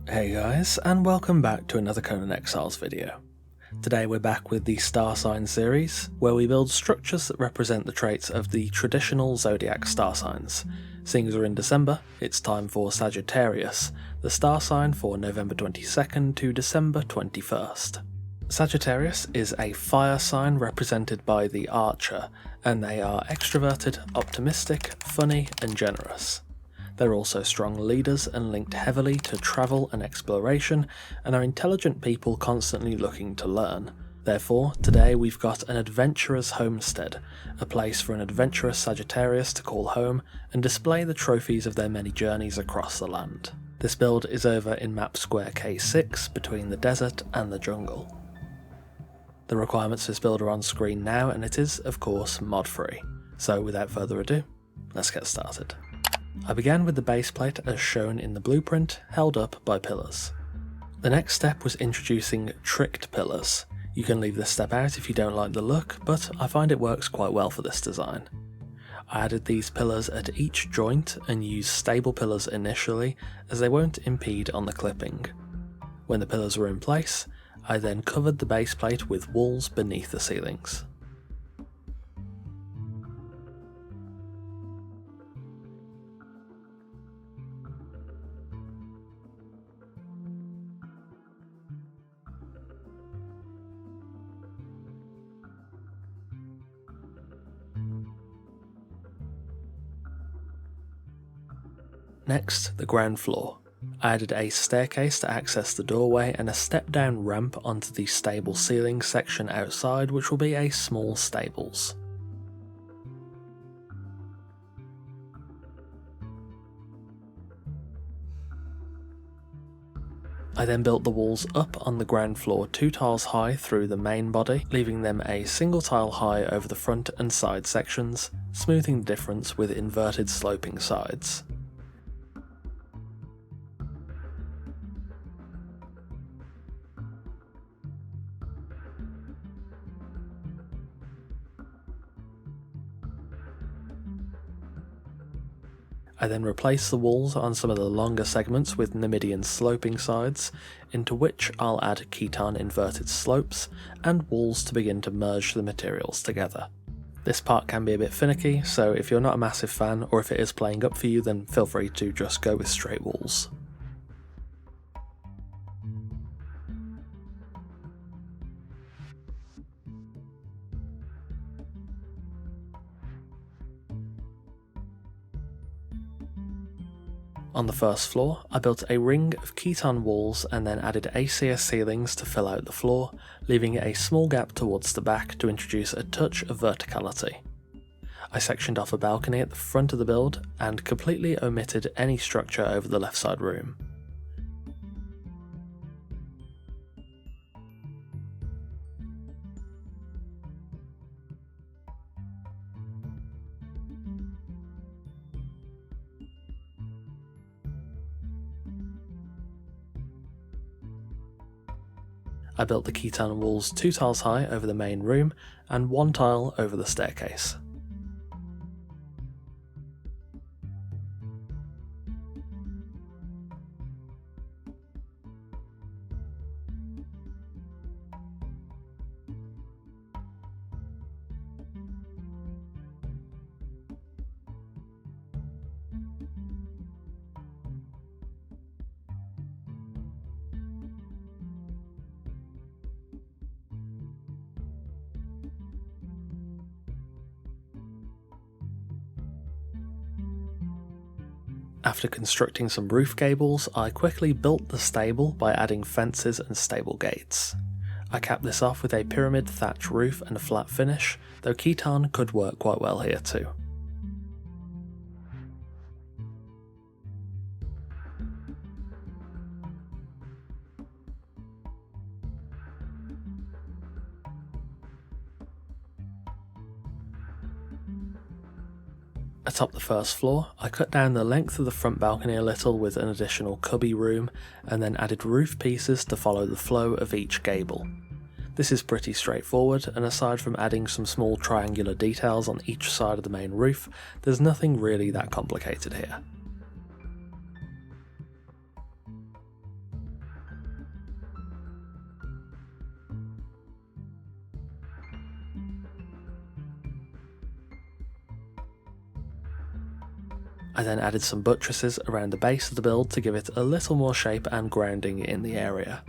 Hey guys, and welcome back to another Conan Exiles video. Today we're back with the Star Sign series, where we build structures that represent the traits of the traditional zodiac star signs. Seeing as we're in December, it's time for Sagittarius, the star sign for November 22nd to December 21st. Sagittarius is a fire sign represented by the Archer, and they are extroverted, optimistic, funny, and generous. They're also strong leaders and linked heavily to travel and exploration, and are intelligent people constantly looking to learn. Therefore, today we've got an adventurer's homestead, a place for an adventurous Sagittarius to call home and display the trophies of their many journeys across the land. This build is over in map square K6 between the desert and the jungle. The requirements for this build are on screen now, and it is, of course, mod free. So without further ado, let's get started. I began with the baseplate as shown in the blueprint, held up by pillars. The next step was introducing tricked pillars. You can leave this step out if you don't like the look, but I find it works quite well for this design. I added these pillars at each joint and used stable pillars initially, as they won't impede on the clipping. When the pillars were in place, I then covered the baseplate with walls beneath the ceilings. Next, the ground floor. I added a staircase to access the doorway and a step down ramp onto the stable ceiling section outside, which will be a small stables. I then built the walls up on the ground floor 2 tiles high through the main body, leaving them a single tile high over the front and side sections, smoothing the difference with inverted sloping sides. I then replaced the walls on some of the longer segments with Nemedian sloping sides, into which I'll add Khitan inverted slopes and walls to begin to merge the materials together. This part can be a bit finicky, so if you're not a massive fan or if it is playing up for you, then feel free to just go with straight walls. On the first floor, I built a ring of Khitan walls and then added ACS ceilings to fill out the floor, leaving a small gap towards the back to introduce a touch of verticality. I sectioned off a balcony at the front of the build and completely omitted any structure over the left side room. I built the Khitan walls 2 tiles high over the main room and 1 tile over the staircase. After constructing some roof gables, I quickly built the stable by adding fences and stable gates. I capped this off with a pyramid thatch roof and a flat finish, though Khitan could work quite well here too. Atop the first floor, I cut down the length of the front balcony a little with an additional cubby room, and then added roof pieces to follow the flow of each gable. This is pretty straightforward, and aside from adding some small triangular details on each side of the main roof, there's nothing really that complicated here. I then added some buttresses around the base of the build to give it a little more shape and grounding in the area.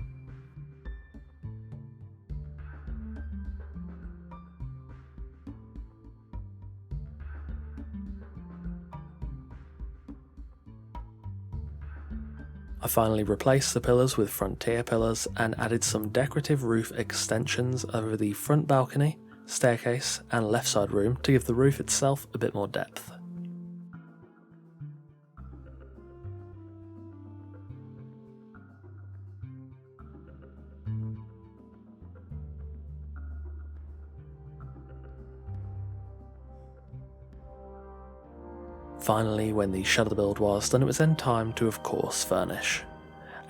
I finally replaced the pillars with Frontier pillars and added some decorative roof extensions over the front balcony, staircase and left side room to give the roof itself a bit more depth. Finally, when the shutter build was done, it was then time to of course furnish.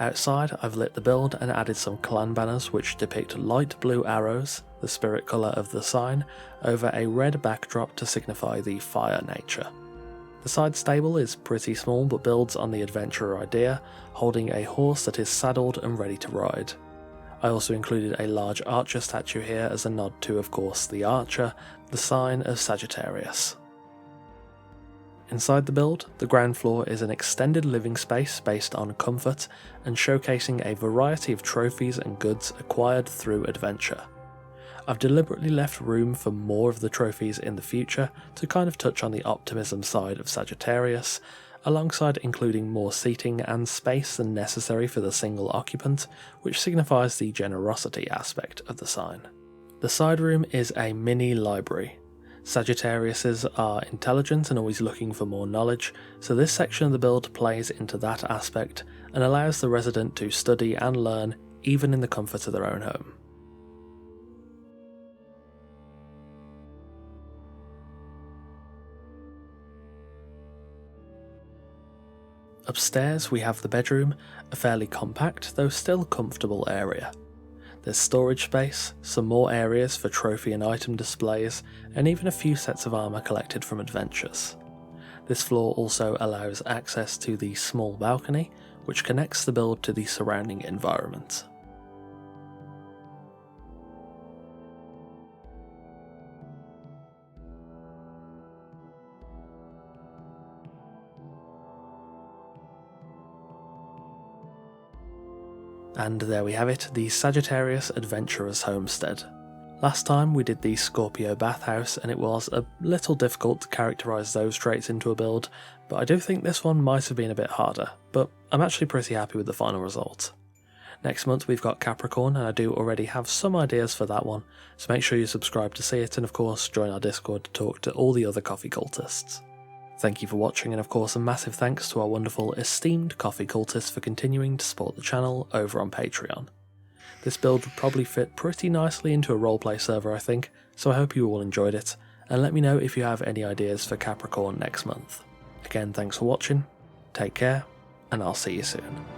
Outside I've lit the build and added some clan banners which depict light blue arrows, the spirit colour of the sign, over a red backdrop to signify the fire nature. The side stable is pretty small but builds on the adventurer idea, holding a horse that is saddled and ready to ride. I also included a large archer statue here as a nod to of course the archer, the sign of Sagittarius. Inside the build, the ground floor is an extended living space based on comfort and showcasing a variety of trophies and goods acquired through adventure. I've deliberately left room for more of the trophies in the future to kind of touch on the optimism side of Sagittarius, alongside including more seating and space than necessary for the single occupant, which signifies the generosity aspect of the sign. The side room is a mini library. Sagittariuses are intelligent and always looking for more knowledge, so this section of the build plays into that aspect and allows the resident to study and learn even in the comfort of their own home. Upstairs we have the bedroom, a fairly compact though still comfortable area. There's storage space, some more areas for trophy and item displays, and even a few sets of armour collected from adventures. This floor also allows access to the small balcony, which connects the build to the surrounding environment. And there we have it, the Sagittarius Adventurer's Homestead. Last time we did the Scorpio bathhouse and it was a little difficult to characterise those traits into a build, but I do think this one might have been a bit harder, but I'm actually pretty happy with the final result. Next month we've got Capricorn and I do already have some ideas for that one, so make sure you subscribe to see it and of course join our Discord to talk to all the other coffee cultists. Thank you for watching, and of course a massive thanks to our wonderful esteemed coffee cultists for continuing to support the channel over on Patreon. This build would probably fit pretty nicely into a roleplay server I think, so I hope you all enjoyed it, and let me know if you have any ideas for Capricorn next month. Again, thanks for watching, take care, and I'll see you soon.